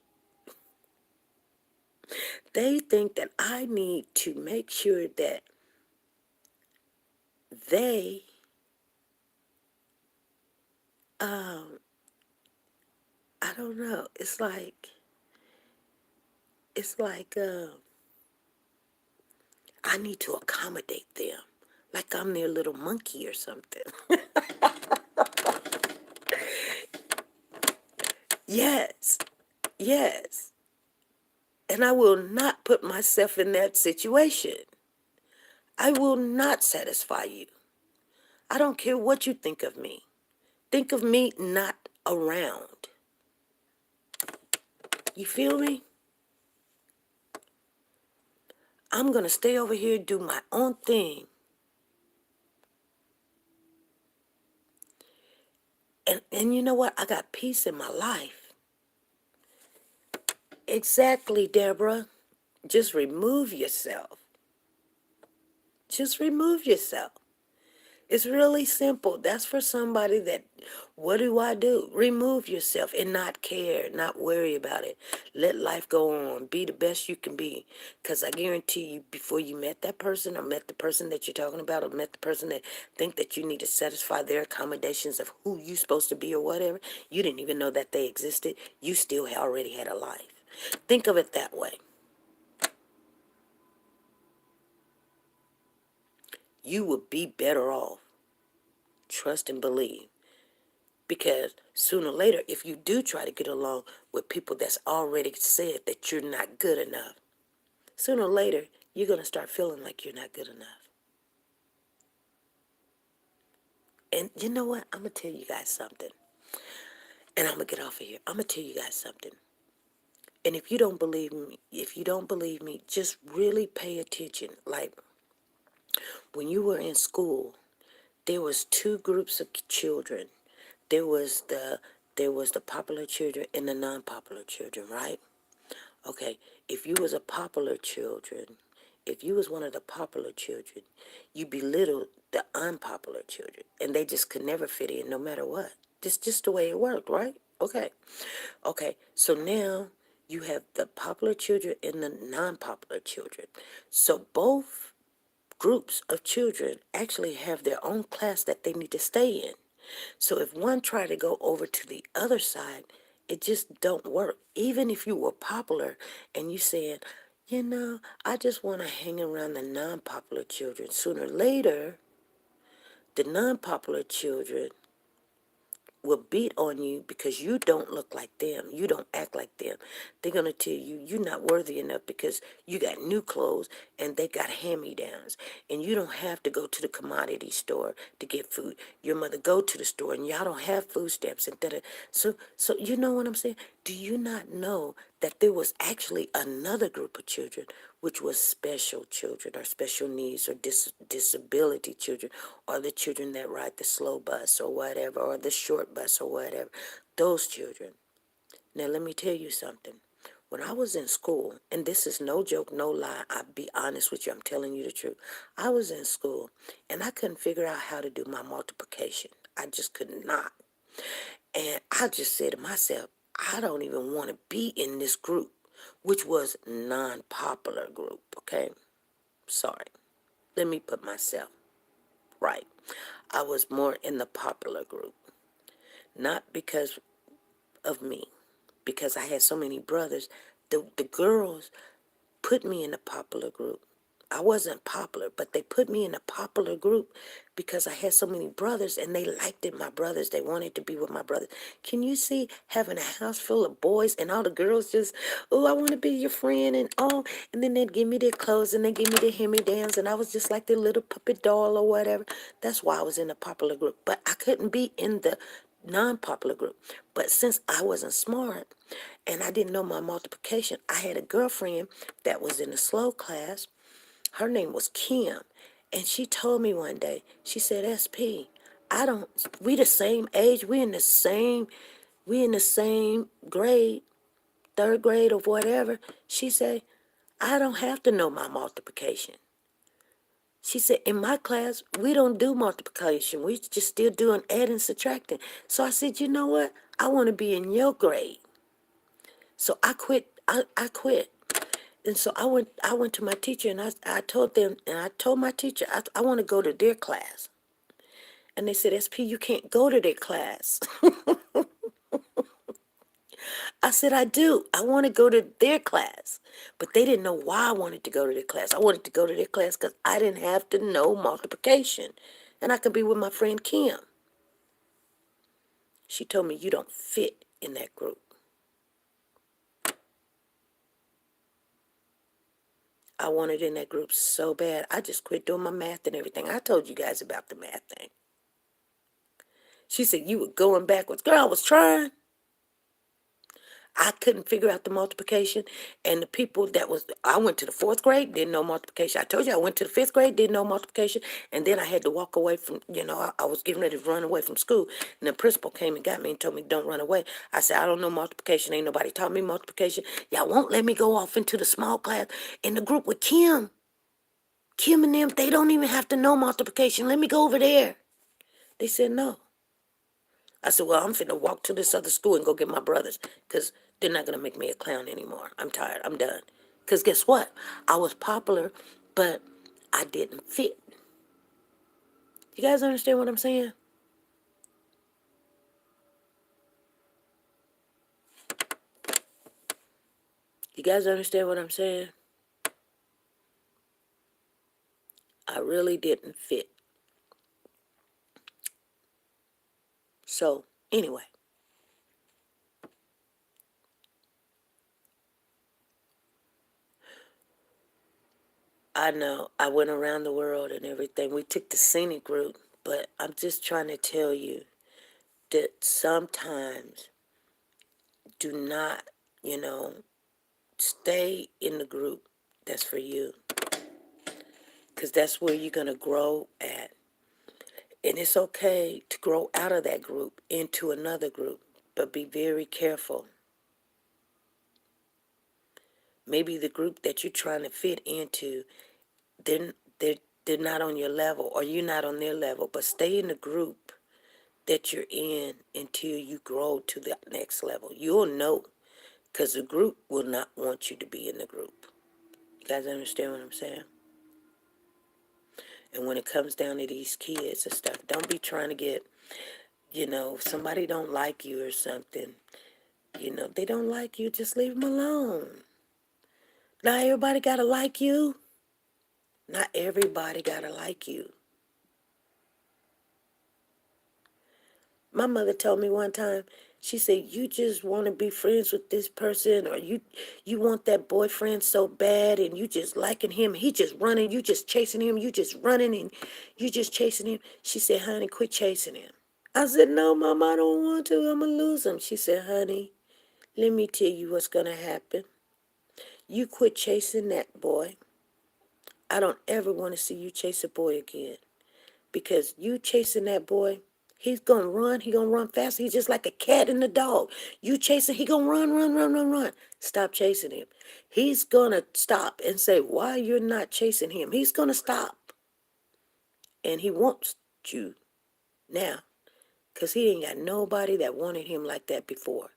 They think that I need to make sure that they, um, I don't know. It's like I need to accommodate them, like I'm their little monkey or something. Yes, yes. And I will not put myself in that situation. I will not satisfy you. I don't care what you think of me. Think of me not around. You feel me? I'm going to stay over here, do my own thing. And you know what? I got peace in my life. Exactly, Deborah. Just remove yourself. Just remove yourself. It's really simple. That's for somebody that, what do I do? Remove yourself and not care, not worry about it. Let life go on. Be the best you can be. Because I guarantee you, before you met that person or met the person that you're talking about or met the person that think that you need to satisfy their accommodations of who you're supposed to be or whatever, you didn't even know that they existed. You still already had a life. Think of it that way. You would be better off. Trust and believe. Because sooner or later, if you do try to get along with people that's already said that you're not good enough, sooner or later, you're going to start feeling like you're not good enough. And you know what? I'm going to tell you guys something. And I'm going to get off of here. I'm going to tell you guys something. And if you don't believe me, just really pay attention. Like when you were in school, there was two groups of children. There was the popular children and the non-popular children, right? Okay, if you was a popular children, if you was one of the popular children, you belittled the unpopular children, and they just could never fit in no matter what. Just the way it worked, right? Okay, okay. So now you have the popular children and the non-popular children. So both groups of children actually have their own class that they need to stay in. So if one tried to go over to the other side, it just don't work. Even if you were popular and you said, I just want to hang around the non-popular children. Sooner or later, the non-popular children will beat on you because you don't look like them. You don't act like them. They're going to tell you you're not worthy enough because you got new clothes and they got hand-me-downs. And you don't have to go to the commodity store to get food. Your mother go to the store and y'all don't have food stamps. And da-da. So you know what I'm saying? Do you not know that there was actually another group of children, which was special children or special needs or disability children, or the children that ride the slow bus or whatever, or the short bus or whatever, those children. Now let me tell you something. When I was in school, and this is no joke, no lie, I'll be honest with you, I'm telling you the truth. I was in school and I couldn't figure out how to do my multiplication. I just could not. And I just said to myself, I don't even want to be in this group, which was non-popular group, okay? Sorry. Let me put myself right. I was more in the popular group. Not because of me, because I had so many brothers. The girls put me in the popular group. I wasn't popular, but they put me in a popular group because I had so many brothers and they liked it, my brothers. They wanted to be with my brothers. Can you see having a house full of boys and all the girls just, oh, I want to be your friend and oh, and then they'd give me their clothes and they give me their hand-me-downs and I was just like their little puppet doll or whatever. That's why I was in a popular group. But I couldn't be in the non-popular group. But since I wasn't smart and I didn't know my multiplication, I had a girlfriend that was in a slow class. Her name was Kim. And she told me one day, she said, SP, we the same age, we in the same grade, third grade or whatever. She said, I don't have to know my multiplication. She said, in my class, we don't do multiplication. We just still doing adding and subtracting. So I said, you know what? I want to be in your grade. So I quit. I quit. And so I went to my teacher and I told them, and I told my teacher, I want to go to their class. And they said, SP, you can't go to their class. I said, I do. I want to go to their class. But they didn't know why I wanted to go to their class. I wanted to go to their class because I didn't have to know multiplication. And I could be with my friend Kim. She told me, you don't fit in that group. I wanted in that group so bad. I just quit doing my math and everything. I told you guys about the math thing. She said, you were going backwards. Girl, I was trying. I couldn't figure out the multiplication. And the people I went to the fourth grade, didn't know multiplication. I told you I went to the fifth grade, didn't know multiplication. And then I had to walk away from, I was getting ready to run away from school. And the principal came and got me and told me, don't run away. I said, I don't know multiplication. Ain't nobody taught me multiplication. Y'all won't let me go off into the small class in the group with Kim. Kim and them, they don't even have to know multiplication. Let me go over there. They said no. I said, well, I'm finna walk to this other school and go get my brothers because they're not going to make me a clown anymore. I'm tired. I'm done. Because guess what? I was popular, but I didn't fit. You guys understand what I'm saying? You guys understand what I'm saying? I really didn't fit. So, anyway. I know I went around the world and everything. We took the scenic route, but I'm just trying to tell you that sometimes do not, you know, stay in the group that's for you because that's where you're going to grow at. And it's okay to grow out of that group into another group, but be very careful. Maybe the group that you're trying to fit into, they're, they're, they're not on your level or you're not on their level, but stay in the group that you're in until you grow to the next level. You'll know because the group will not want you to be in the group. You guys understand what I'm saying? And when it comes down to these kids and stuff, don't be trying to get, somebody don't like you or something. They don't like you, just leave them alone. Not everybody got to like you. Not everybody got to like you. My mother told me one time, she said, you just want to be friends with this person or you want that boyfriend so bad and you just liking him. He just running, you just chasing him. You just running and you just chasing him. She said, honey, quit chasing him. I said, no, Mom, I don't want to. I'm going to lose him. She said, honey, let me tell you what's going to happen. You quit chasing that boy. I don't ever want to see you chase a boy again. Because you chasing that boy, he's going to run. He's going to run fast. He's just like a cat and a dog. You chasing, he going to run, run, run, run, run. Stop chasing him. He's going to stop and say, why you're not chasing him? He's going to stop. And he wants you now. Because he ain't got nobody that wanted him like that before.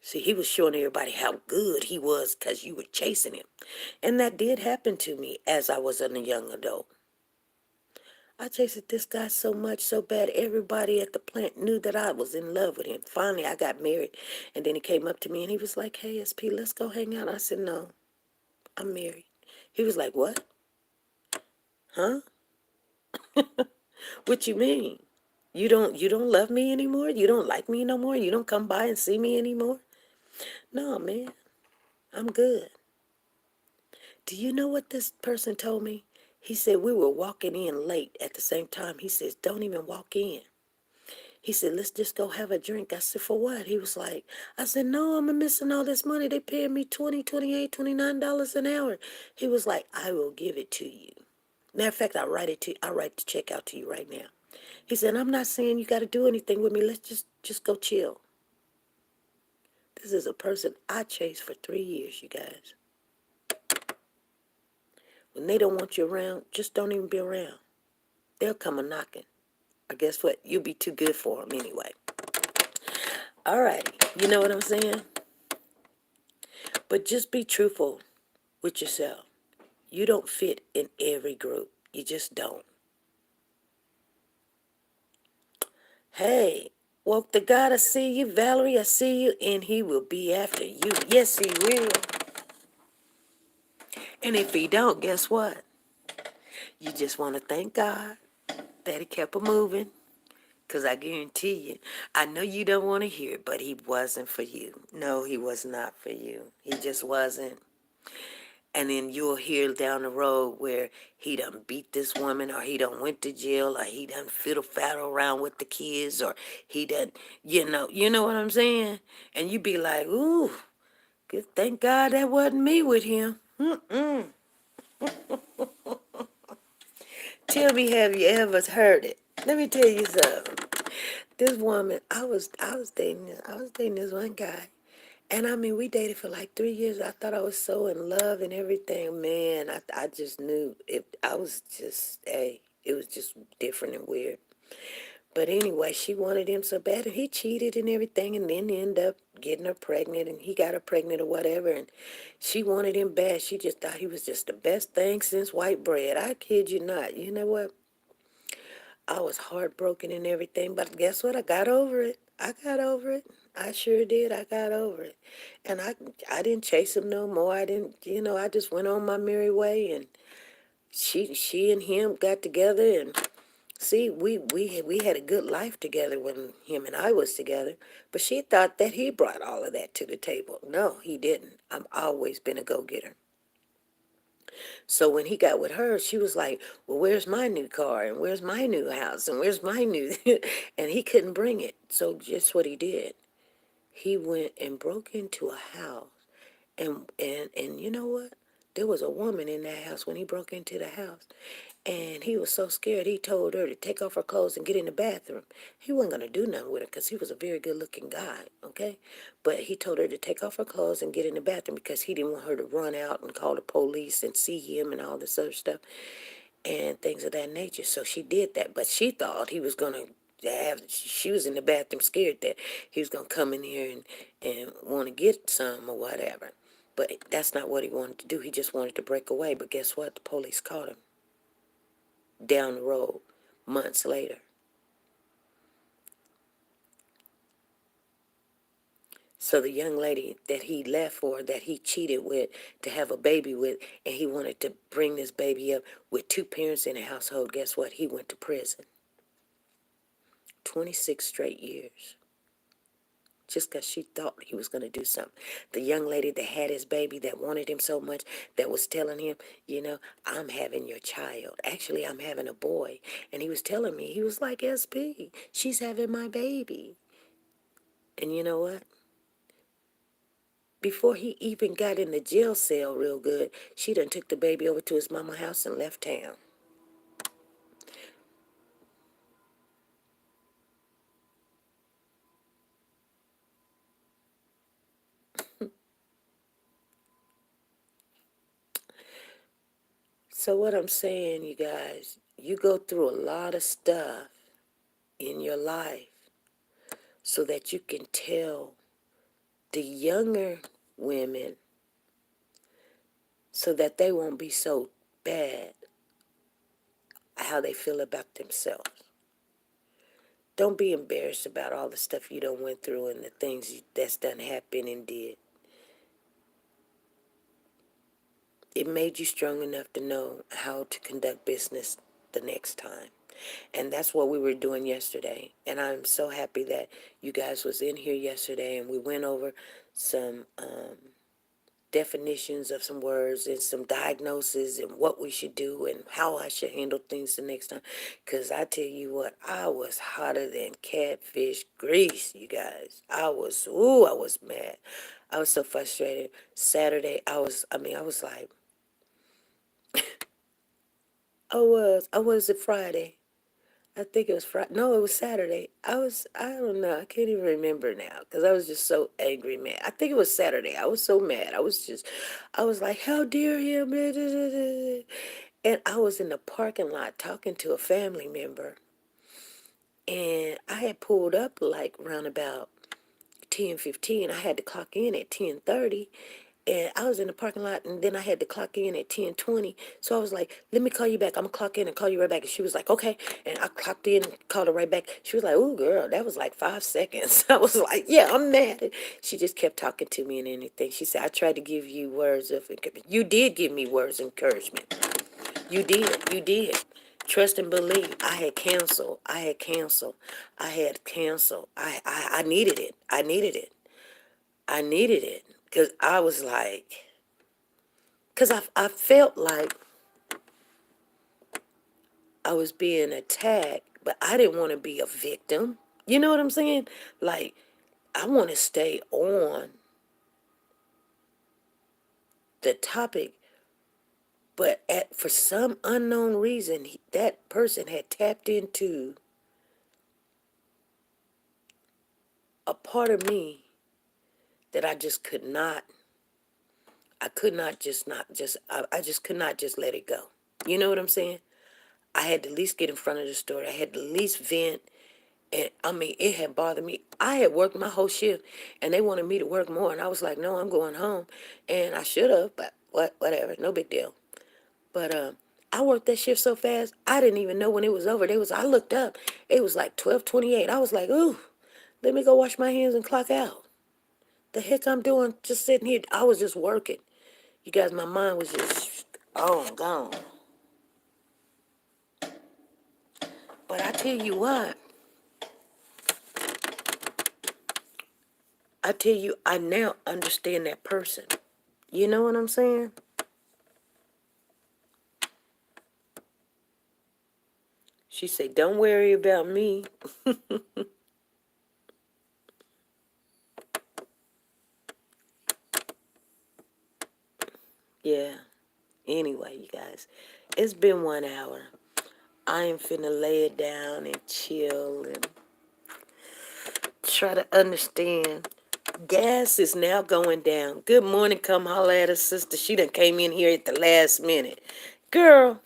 See, he was showing everybody how good he was because you were chasing him. And that did happen to me as I was a young adult. I chased this guy so much, so bad, everybody at the plant knew that I was in love with him. Finally, I got married, and then he came up to me, and he was like, hey, SP, let's go hang out. I said, no, I'm married. He was like, what? Huh? What you mean? You don't love me anymore? You don't like me no more? You don't come by and see me anymore? No, man. I'm good. Do you know what this person told me? He said we were walking in late at the same time. He says, don't even walk in. He said, let's just go have a drink. I said, for what? He was like, I said, no, I'm missing all this money. They paying me $20, $28, $29 an hour. He was like, I will give it to you. Matter of fact, I'll write the check out to you right now. He said, I'm not saying you got to do anything with me. Let's just go chill. This is a person I chased for 3 years, you guys. When they don't want you around, just don't even be around. They'll come a knocking. Or guess what? You'll be too good for them anyway. All right. You know what I'm saying? But just be truthful with yourself. You don't fit in every group. You just don't. Hey, woke the God, I see you. Valerie, I see you. And he will be after you. Yes, he will. And if he don't, guess what? You just want to thank God that he kept it moving. Because I guarantee you, I know you don't want to hear it, but he wasn't for you. No, he was not for you. He just wasn't. And then you'll hear down the road where he done beat this woman, or he done went to jail, or he done fiddle-faddle around with the kids, or he done, you know what I'm saying? And you be like, ooh, good, thank God that wasn't me with him. Mm-mm. Tell me, have you ever heard it? Let me tell you something. This woman, I was dating this one guy. And I mean, we dated for like 3 years. I thought I was so in love and everything. Man, I just knew it. I was just, hey, it was just different and weird. But anyway, she wanted him so bad, and he cheated and everything, and then ended up getting her pregnant, and he got her pregnant or whatever. And she wanted him bad. She just thought he was just the best thing since white bread. I kid you not. You know what? I was heartbroken and everything, but guess what? I got over it. I got over it. I sure did. I got over it. And I didn't chase him no more. I didn't, I just went on my merry way, and she and him got together, and see, we had a good life together when him and I was together, but she thought that he brought all of that to the table. No, he didn't. I've always been a go-getter. So when he got with her, she was like, well, where's my new car? And where's my new house? And where's my new... and he couldn't bring it. So just what he did, he went and broke into a house. And you know what? There was a woman in that house when he broke into the house. And he was so scared, he told her to take off her clothes and get in the bathroom. He wasn't going to do nothing with her because he was a very good-looking guy, okay? But he told her to take off her clothes and get in the bathroom because he didn't want her to run out and call the police and see him and all this other stuff and things of that nature. So she did that, but she thought he was going to she was in the bathroom scared that he was going to come in here and want to get some or whatever. But that's not what he wanted to do. He just wanted to break away. But guess what? The police caught him down the road months later. So the young lady that he left for, that he cheated with to have a baby with, and he wanted to bring this baby up with two parents in the household, guess what? He went to prison. 26 straight years. Just because she thought he was going to do something. The young lady that had his baby, that wanted him so much, that was telling him, I'm having your child. Actually, I'm having a boy. And he was telling me, he was like, SP, she's having my baby. And you know what? Before he even got in the jail cell real good, she done took the baby over to his mama house and left town. So what I'm saying, you guys, you go through a lot of stuff in your life so that you can tell the younger women, so that they won't be so bad how they feel about themselves. Don't be embarrassed about all the stuff you done went through and the things that's done happened and did. it made you strong enough to know how to conduct business the next time. And that's what we were doing yesterday. And I'm so happy that you guys was in here yesterday and we went over some definitions of some words and some diagnoses and what we should do and how I should handle things the next time. Because I tell you what, I was hotter than catfish grease, you guys. I was mad. I was so frustrated. Saturday, I was like, I was it Friday? I think it was Friday. No, it was Saturday. I don't know. I can't even remember now because I was just so angry, mad. I think it was Saturday. I was so mad. I was like, how dare him? And I was in the parking lot talking to a family member. And I had pulled up like around about 10:15. I had to clock in at 10:30. And I was in the parking lot, and then I had to clock in at 10:20. So I was like, let me call you back. I'm going to clock in and call you right back. And she was like, okay. And I clocked in and called her right back. She was like, ooh, girl, that was like 5 seconds. I was like, yeah, I'm mad. She just kept talking to me and anything. She said, I tried to give you words of encouragement. You did give me words of encouragement. You did. You did. Trust and believe. I had canceled. I had canceled. I had canceled. I needed it. I needed it. I needed it. Because I was like, because I felt like I was being attacked, but I didn't want to be a victim. You know what I'm saying? Like, I want to stay on the topic, but for some unknown reason, that person had tapped into a part of me that I just could not, I could not just not just, I just could not just let it go. You know what I'm saying? I had to at least get in front of the story. I had to at least vent. And I mean, it had bothered me. I had worked my whole shift, and they wanted me to work more. And I was like, no, I'm going home. And I should have, but whatever, no big deal. But I worked that shift so fast, I didn't even know when it was over. I looked up, it was like 12:28. I was like, ooh, let me go wash my hands and clock out. The heck I'm doing just sitting here? I was just working. You guys, my mind was just gone. But I tell you what, I now understand that person. You know what I'm saying? She said, don't worry about me. Yeah. Anyway, you guys, it's been 1 hour. I am finna lay it down and chill and try to understand. Gas is now going down. Good morning, come holler at her sister. She done came in here at the last minute. Girl,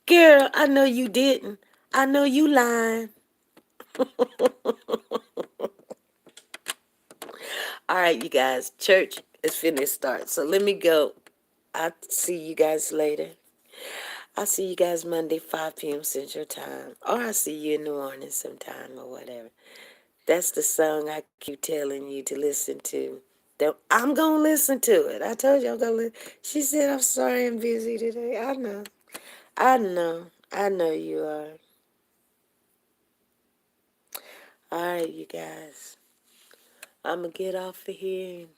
girl, I know you didn't. I know you lying. All right, you guys, church is finna start. So let me go. I'll see you guys later. I'll see you guys Monday, 5 p.m. Central Time. Or I'll see you in New Orleans sometime or whatever. That's the song I keep telling you to listen to. I'm going to listen to it. I told you I'm going to listen. She said, I'm sorry I'm busy today. I know. I know. I know you are. All right, you guys. I'm going to get off of here and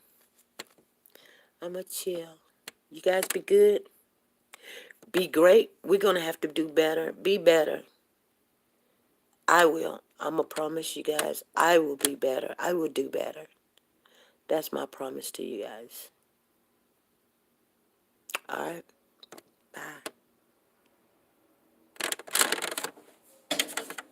I'm going to chill. You guys be good. Be great. We're going to have to do better. Be better. I will. I'm going to promise you guys. I will be better. I will do better. That's my promise to you guys. All right.